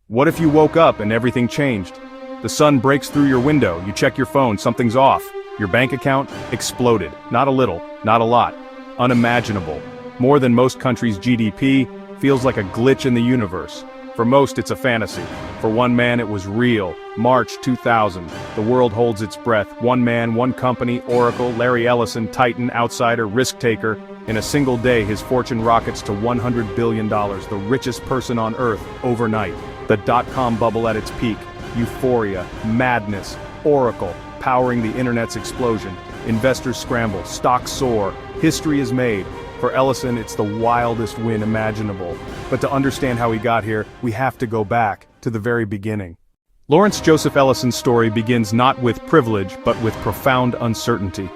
What if you woke up and everything changed? The sun breaks through your window, you check your phone, something's off. Your bank account exploded. Not a little, not a lot. Unimaginable. More than most countries' GDP, feels like a glitch in the universe. For most, it's a fantasy. For one man, it was real. March 2000. The world holds its breath. One man, one company, Oracle, Larry Ellison, titan, outsider, risk-taker. In a single day, his fortune rockets to $100 billion, the richest person on Earth, overnight. The dot-com bubble at its peak. Euphoria, madness, Oracle, powering the internet's explosion. Investors scramble, stocks soar, history is made. For Ellison, it's the wildest win imaginable. But to understand how he got here, we have to go back to the very beginning. Lawrence Joseph Ellison's story begins not with privilege, but with profound uncertainty.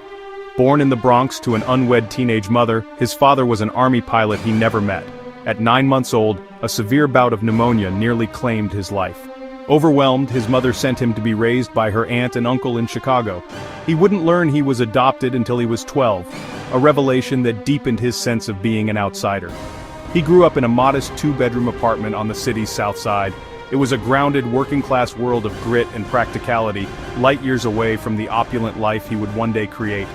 Born in the Bronx to an unwed teenage mother, his father was an army pilot he never met. At 9 months old, a severe bout of pneumonia nearly claimed his life. Overwhelmed, his mother sent him to be raised by her aunt and uncle in Chicago. He wouldn't learn he was adopted until he was 12, a revelation that deepened his sense of being an outsider. He grew up in a modest 2-bedroom apartment on the city's south side. It was a grounded, working-class world of grit and practicality, light years away from the opulent life he would one day create.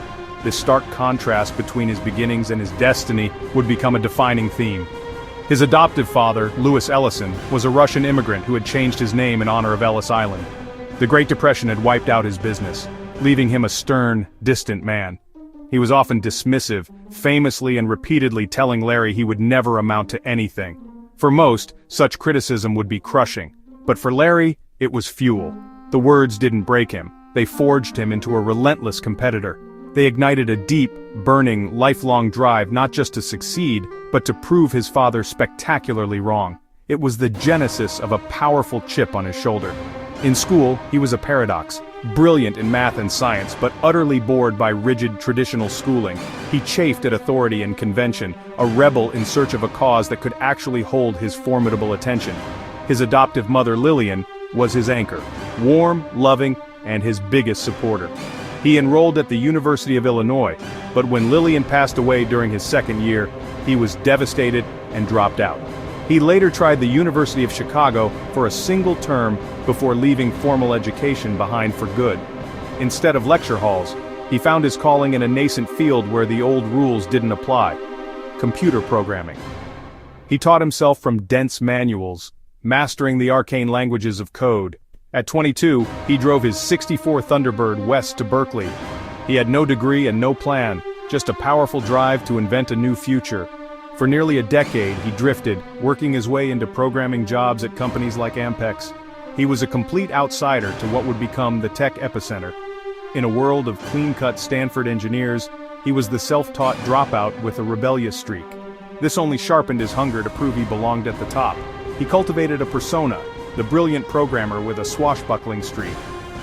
This stark contrast between his beginnings and his destiny would become a defining theme. His adoptive father, Louis Ellison, was a Russian immigrant who had changed his name in honor of Ellis Island. The Great Depression had wiped out his business, leaving him a stern, distant man. He was often dismissive, famously and repeatedly telling Larry he would never amount to anything. For most, such criticism would be crushing. But for Larry, it was fuel. The words didn't break him. They forged him into a relentless competitor. They ignited a deep, burning, lifelong drive not just to succeed, but to prove his father spectacularly wrong. It was the genesis of a powerful chip on his shoulder. In school, he was a paradox. Brilliant in math and science, but utterly bored by rigid traditional schooling. He chafed at authority and convention, a rebel in search of a cause that could actually hold his formidable attention. His adoptive mother, Lillian, was his anchor, warm, loving, and his biggest supporter. He enrolled at the University of Illinois, but when Lillian passed away during his second year, he was devastated and dropped out. He later tried the University of Chicago for a single term before leaving formal education behind for good. Instead of lecture halls, he found his calling in a nascent field where the old rules didn't apply: computer programming. He taught himself from dense manuals, mastering the arcane languages of code. At 22, he drove his '64 Thunderbird west to Berkeley. He had no degree and no plan, just a powerful drive to invent a new future. For nearly a decade, he drifted, working his way into programming jobs at companies like Ampex. He was a complete outsider to what would become the tech epicenter. In a world of clean-cut Stanford engineers, he was the self-taught dropout with a rebellious streak. This only sharpened his hunger to prove he belonged at the top. He cultivated a persona, the brilliant programmer with a swashbuckling streak.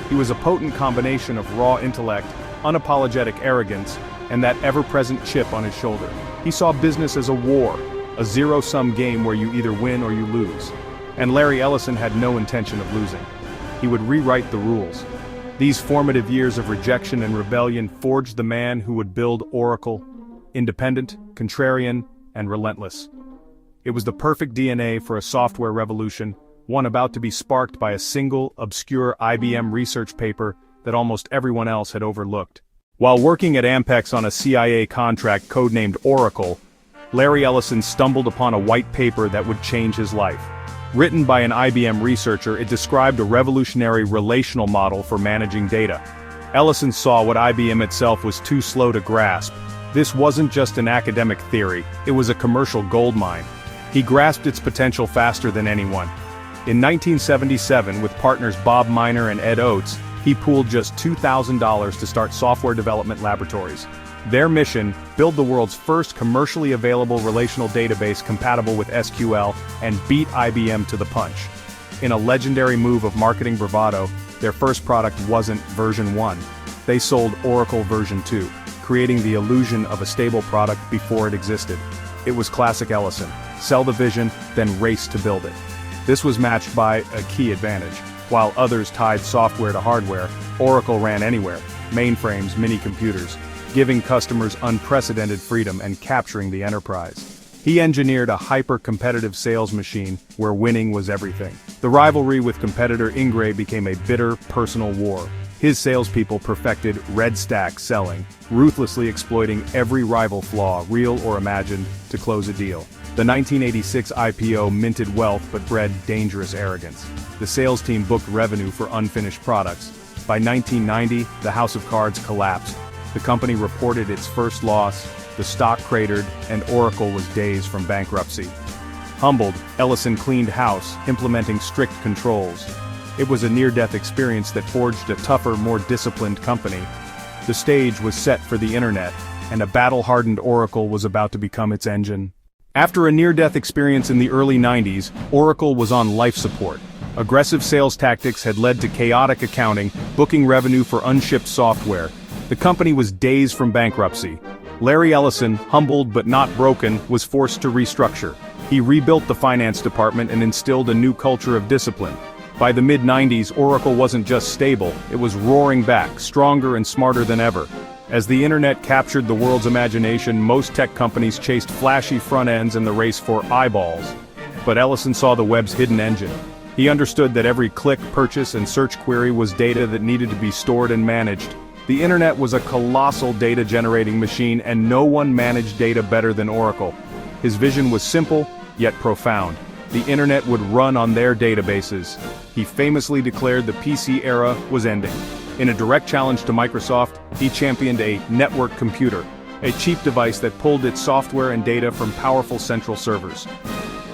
He was a potent combination of raw intellect, unapologetic arrogance, and that ever-present chip on his shoulder. He saw business as a war, a zero-sum game where you either win or you lose. And Larry Ellison had no intention of losing. He would rewrite the rules. These formative years of rejection and rebellion forged the man who would build Oracle, independent, contrarian, and relentless. It was the perfect DNA for a software revolution, one about to be sparked by a single, obscure IBM research paper that almost everyone else had overlooked. While working at Ampex on a CIA contract codenamed Oracle, Larry Ellison stumbled upon a white paper that would change his life. Written by an IBM researcher, it described a revolutionary relational model for managing data. Ellison saw what IBM itself was too slow to grasp. This wasn't just an academic theory, it was a commercial goldmine. He grasped its potential faster than anyone. In 1977, with partners Bob Miner and Ed Oates, he pooled just $2,000 to start software development laboratories. Their mission: build the world's first commercially available relational database compatible with SQL and beat IBM to the punch. In a legendary move of marketing bravado, their first product wasn't version 1. They sold Oracle version 2, creating the illusion of a stable product before it existed. It was classic Ellison: sell the vision, then race to build it. This was matched by a key advantage. While others tied software to hardware, Oracle ran anywhere: mainframes, mini computers, giving customers unprecedented freedom and capturing the enterprise. He engineered a hyper-competitive sales machine where winning was everything. The rivalry with competitor Ingray became a bitter, personal war. His salespeople perfected red stack selling, ruthlessly exploiting every rival flaw, real or imagined, to close a deal. The 1986 IPO minted wealth but bred dangerous arrogance. The sales team booked revenue for unfinished products. By 1990, the house of cards collapsed. The company reported its first loss, the stock cratered, and Oracle was days from bankruptcy. Humbled, Ellison cleaned house, implementing strict controls. It was a near-death experience that forged a tougher, more disciplined company. The stage was set for the internet, and a battle-hardened Oracle was about to become its engine. After a near-death experience in the early 90s, Oracle was on life support. Aggressive sales tactics had led to chaotic accounting, booking revenue for unshipped software. The company was days from bankruptcy. Larry Ellison, humbled but not broken, was forced to restructure. He rebuilt the finance department and instilled a new culture of discipline. By the mid-90s, Oracle wasn't just stable, it was roaring back, stronger and smarter than ever. As the internet captured the world's imagination, most tech companies chased flashy front ends in the race for eyeballs. But Ellison saw the web's hidden engine. He understood that every click, purchase, and search query was data that needed to be stored and managed. The internet was a colossal data-generating machine, and no one managed data better than Oracle. His vision was simple, yet profound. The internet would run on their databases. He famously declared the PC era was ending. In a direct challenge to Microsoft, he championed a network computer, a cheap device that pulled its software and data from powerful central servers.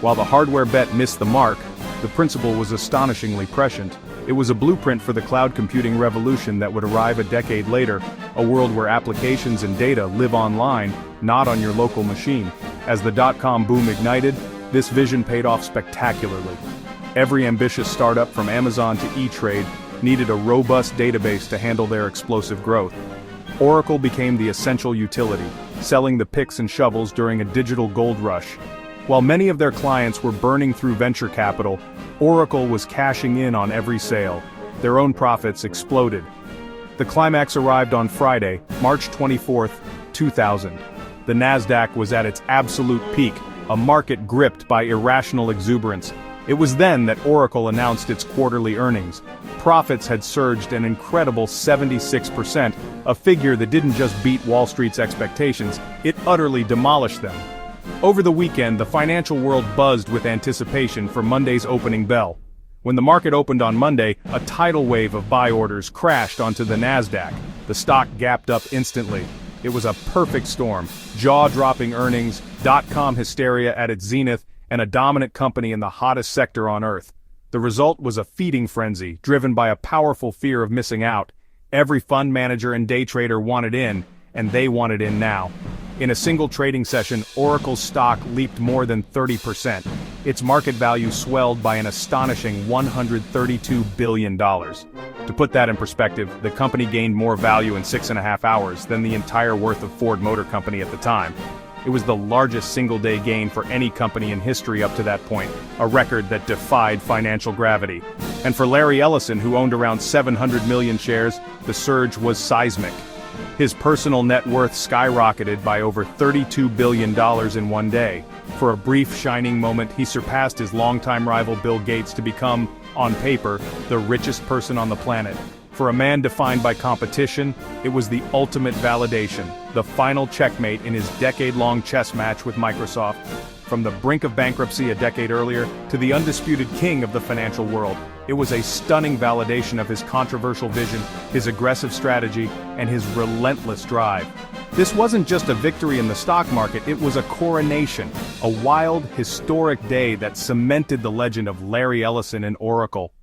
While the hardware bet missed the mark, the principle was astonishingly prescient. It was a blueprint for the cloud computing revolution that would arrive a decade later, a world where applications and data live online, not on your local machine. As the dot-com boom ignited, this vision paid off spectacularly. Every ambitious startup from Amazon to E-Trade needed a robust database to handle their explosive growth. Oracle became the essential utility, selling the picks and shovels during a digital gold rush. While many of their clients were burning through venture capital, Oracle was cashing in on every sale. Their own profits exploded. The climax arrived on Friday, March 24, 2000. The Nasdaq was at its absolute peak, a market gripped by irrational exuberance. It was then that Oracle announced its quarterly earnings. Profits had surged an incredible 76%, a figure that didn't just beat Wall Street's expectations, it utterly demolished them. Over the weekend, the financial world buzzed with anticipation for Monday's opening bell. When the market opened on Monday, a tidal wave of buy orders crashed onto the Nasdaq. The stock gapped up instantly. It was a perfect storm, jaw-dropping earnings, dot-com hysteria at its zenith, and a dominant company in the hottest sector on Earth. The result was a feeding frenzy, driven by a powerful fear of missing out. Every fund manager and day trader wanted in, and they wanted in now. In a single trading session, Oracle's stock leaped more than 30%. Its market value swelled by an astonishing $132 billion. To put that in perspective, the company gained more value in 6.5 hours than the entire worth of Ford Motor Company at the time. It was the largest single-day gain for any company in history up to that point, a record that defied financial gravity. And for Larry Ellison, who owned around 700 million shares, the surge was seismic. His personal net worth skyrocketed by over $32 billion in one day. For a brief shining moment, he surpassed his longtime rival Bill Gates to become, on paper, the richest person on the planet. For a man defined by competition, it was the ultimate validation, the final checkmate in his decade-long chess match with Microsoft. From the brink of bankruptcy a decade earlier to the undisputed king of the financial world, it was a stunning validation of his controversial vision, his aggressive strategy, and his relentless drive. This wasn't just a victory in the stock market, it was a coronation, a wild, historic day that cemented the legend of Larry Ellison and Oracle.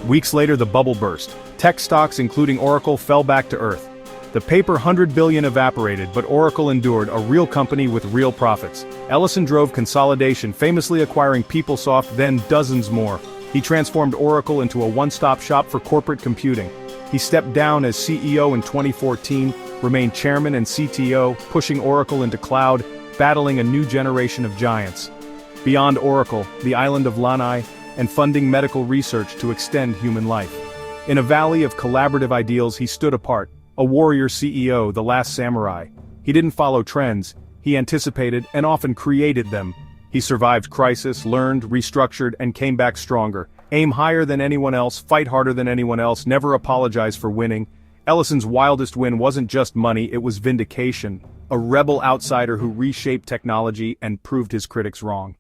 Weeks later, the bubble burst. Tech stocks, including Oracle, fell back to earth. The paper $100 billion evaporated, but Oracle endured, a real company with real profits. Ellison drove consolidation, famously acquiring PeopleSoft, then dozens more. He transformed Oracle into a one-stop shop for corporate computing. He stepped down as CEO in 2014, remained chairman and CTO, pushing Oracle into cloud, battling a new generation of giants. Beyond Oracle, the island of Lanai, and funding medical research to extend human life. In a valley of collaborative ideals, he stood apart, a warrior CEO, the last samurai. He didn't follow trends, He anticipated and often created them. He survived crisis, learned, restructured, and came back stronger. Aim higher than anyone else, fight harder than anyone else, never apologize for winning. Ellison's wildest win wasn't just money, it was vindication. A rebel outsider who reshaped technology and proved his critics wrong.